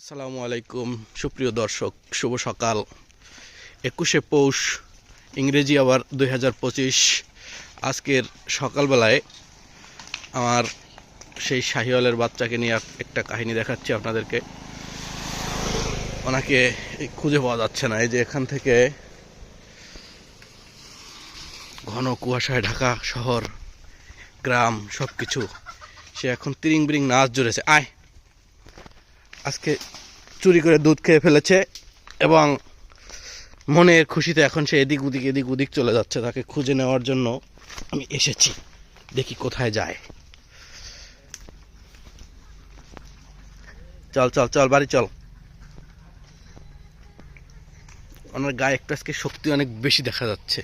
আসসালামু আলাইকুম সুপ্রিয় দর্শক, শুভ সকাল। 21শে পৌষ, ইংরেজি আবার 2025। আজকের সকালবেলায় আমার সেই শাহিওয়ালের বাচ্চাকে নিয়ে একটা কাহিনী দেখাচ্ছি আপনাদেরকে। ওনাকে খুঁজে পাওয়া যাচ্ছে না। এই যে এখান থেকে ঘন কুয়াশায় ঢাকা শহর, গ্রাম, সব কিছু। সে এখন তিরিং বিরিং নাচ জুড়েছে। আজকে চুরি করে দুধ খেয়ে ফেলেছে এবং মনের খুশিতে এখন সে এদিক ওদিক চলে যাচ্ছে। তাকে খুঁজে নেওয়ার জন্য আমি এসেছি, দেখি কোথায় যায়। চল চল চল, বাড়ি চল। ওনার গায়ে একটু আজকে শক্তি অনেক বেশি দেখা যাচ্ছে।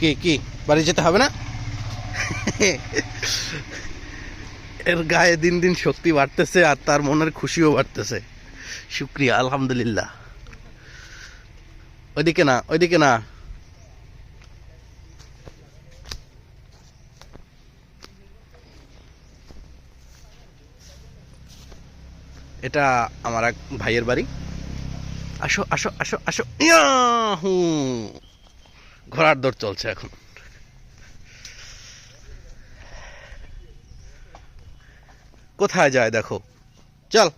কি কি বাড়ি যেতে হবে না? এর গায়ে দিন দিন শক্তি বাড়তেছে আর তার মনের খুশিও বাড়তেছে। শুক্রিয়া, আলহামদুলিল্লাহ। ওইদিকে না, ওইদিকে না। এটা আমার এক ভাইয়ের বাড়ি। আসো আসো আসো আসো। ইয়াহু! ঘোড়ার দৌড় চলছে এখন। কোথায় যায় দেখো। চল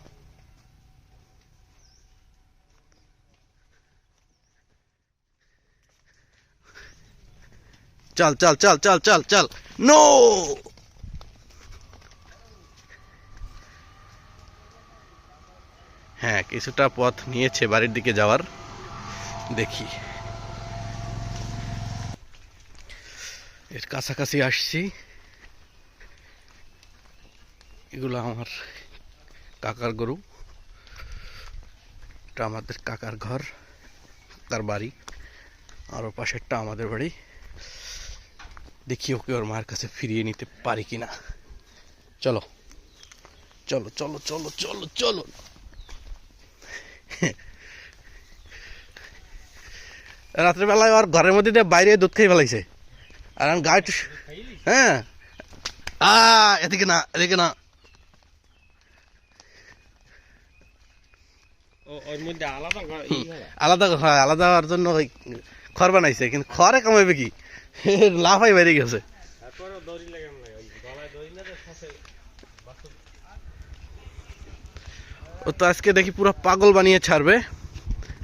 চল চল চল চল চল চল। নো, হ্যাঁ, কিছুটা পথ নিয়েছে বাড়ির দিকে যাওয়ার। দেখি, এর কাছাকাছি আসছি। এগুলো আমার কাকার গরু। এটা আমাদের কাকার ঘর, তার বাড়ি। আর ওর পাশেরটা আমাদের বাড়ি। দেখি ওকে ওর মায়ের কাছে ফিরিয়ে নিতে পারি কিনা। চলো চলো চলো চলো চলো চলো। রাত্রেবেলায় আর ঘরের মধ্যে দিয়ে বাইরে দুধ খেয়ে ফেলাইছে। আর আমি গায়ে হ্যাঁ, এদিকে না, এদিকে না। আলাদা, হ্যাঁ, আলাদা হওয়ার জন্য ওই খড় বানাইছে, কিন্তু খড়ে কামাইবে কি? লাফাই বেরিয়ে গেছে। ও তো আজকে দেখি পুরো পাগল বানিয়ে ছাড়বে।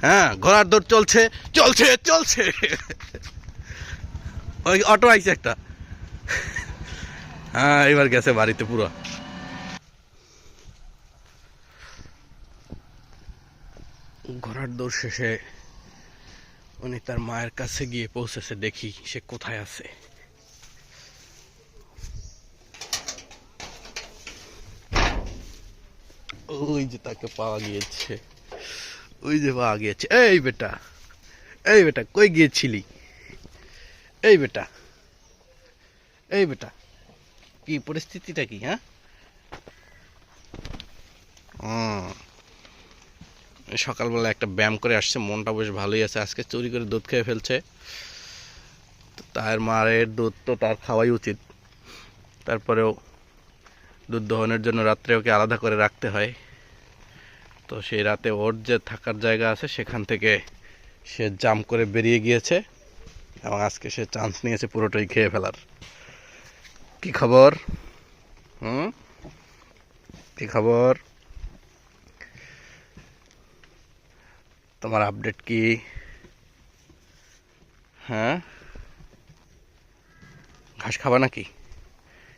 হ্যাঁ, ঘোড়ার দৌড় চলছে চলছে চলছে। ওই অটো আইছে একটা। হ্যাঁ, এবার গেছে বাড়িতে পুরো। ঘোড়ার দৌড় শেষে উনি তার মায়ের কাছে গিয়ে পৌঁছেছে। দেখি সে কোথায় আছে। ওই যে তাকে পাওয়া গিয়েছে, ওই যে পাওয়া গিয়েছে। এই বেটা, এই বেটা, কই গিয়েছিলি? এই বেটা, এই বেটা, কি পরিস্থিতিটা কি? হ্যাঁ, সকালবেলা একটা ব্যায়াম করে আসছে, মনটা বেশ ভালোই আছে। আজকে চুরি করে দুধ খেয়ে ফেলছে। তার মায়ের দুধ তো তার খাওয়াই উচিত। তারপরেও দুধ দহনের জন্য রাত্রে ওকে আলাদা করে রাখতে হয়। তো সেই রাতে ওর যে থাকার জায়গা আছে সেখান থেকে সে জাম করে বেরিয়ে গিয়েছে এবং আজকে সে চান্স নিয়েছে পুরোটাই খেয়ে ফেলার। কি খবর? হুম, কি খবর? তোমার আপডেট কি? হ্যাঁ, ঘাস খাবা নাকি?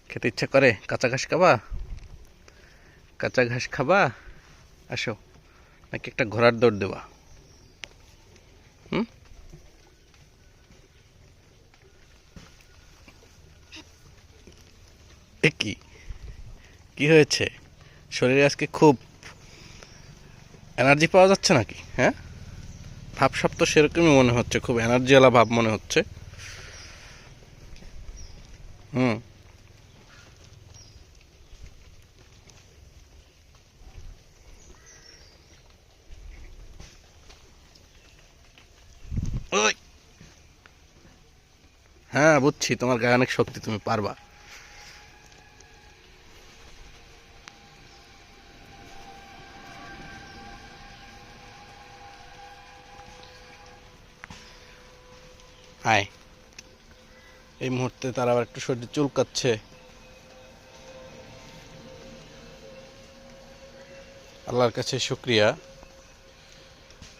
খেতে ইচ্ছা করে? কাঁচা ঘাস খাবা? কাঁচা ঘাস খাবা? আসো, নাকি একটা ঘোড়ার দৌড় দেবা? হুম, এ কি, কি হয়েছে? শরীরে আজকে খুব এনার্জি পাওয়া যাচ্ছে নাকি? হ্যাঁ, ভাব সব তো সেরকমই মনে হচ্ছে, খুব এনার্জিওয়ালা ভাব মনে হচ্ছে। হুম, ওই হ্যাঁ বুঝছি, তোমার গায়ে অনেক শক্তি, তুমি পারবা। আয়। এই মুহূর্তে তার আবার একটু শরীর চুলকাচ্ছে। আল্লাহর কাছে শুকরিয়া।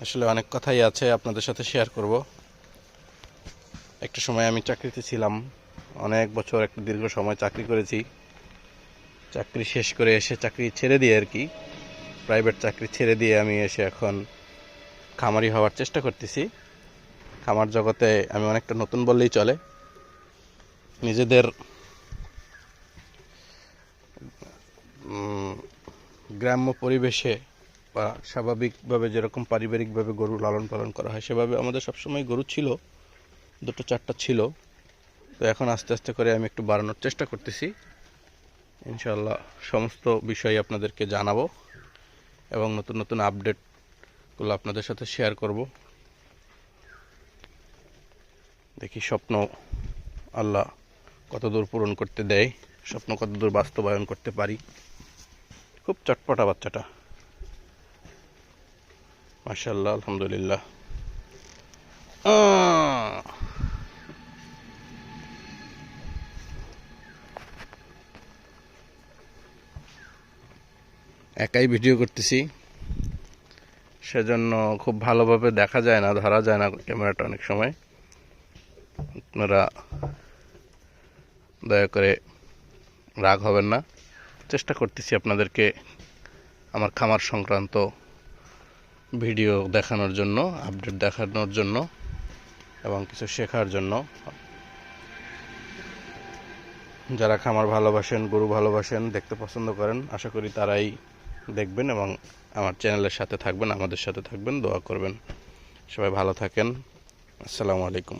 আসলে অনেক কথাই আছে আপনাদের সাথে শেয়ার করব। একটা সময় আমি চাকরিতে ছিলাম, অনেক বছর, একটা দীর্ঘ সময় চাকরি করেছি। চাকরি শেষ করে এসে, চাকরি ছেড়ে দিয়ে আর কি, প্রাইভেট চাকরি ছেড়ে দিয়ে আমি এসে এখন খামারি হওয়ার চেষ্টা করতেছি। খামার জগতে আমি অনেকটা নতুন বললেই চলে। নিজেদের গ্রাম্য পরিবেশে বা স্বাভাবিকভাবে যেরকম পারিবারিকভাবে গরু লালন পালন করা হয়, সেভাবে আমাদের সবসময় গরু ছিল, 2-4টা ছিল। তো এখন আস্তে আস্তে করে আমি একটু বাড়ানোর চেষ্টা করতেছি। ইনশাআল্লাহ সমস্ত বিষয় আপনাদেরকে জানাবো এবং নতুন নতুন আপডেটগুলো আপনাদের সাথে শেয়ার করব। দেখি স্বপ্ন আল্লাহ কতদূর পূরণ করতে দেয়, স্বপ্ন কতদূর বাস্তবায়ন করতে পারি। খুব চটপটা বাচ্চাটা, মাশাআল্লাহ, আলহামদুলিল্লাহ। একাই ভিডিও করতেছি, সেজন্য খুব ভালোভাবে দেখা যায় না, ধরা যায় না ক্যামেরাটা অনেক সময়। আপনারা দয়া করে রাগ হবেন না। চেষ্টা করতেছি আপনাদেরকে আমার খামার সংক্রান্ত ভিডিও দেখানোর জন্য, আপডেট দেখানোর জন্য এবং কিছু শেখার জন্য। যারা খামার ভালোবাসেন, গরু ভালোবাসেন, দেখতে পছন্দ করেন, আশা করি তারাই দেখবেন এবং আমার চ্যানেলের সাথে থাকবেন, আমাদের সাথে থাকবেন, দোয়া করবেন। সবাই ভালো থাকেন। আসসালামু আলাইকুম।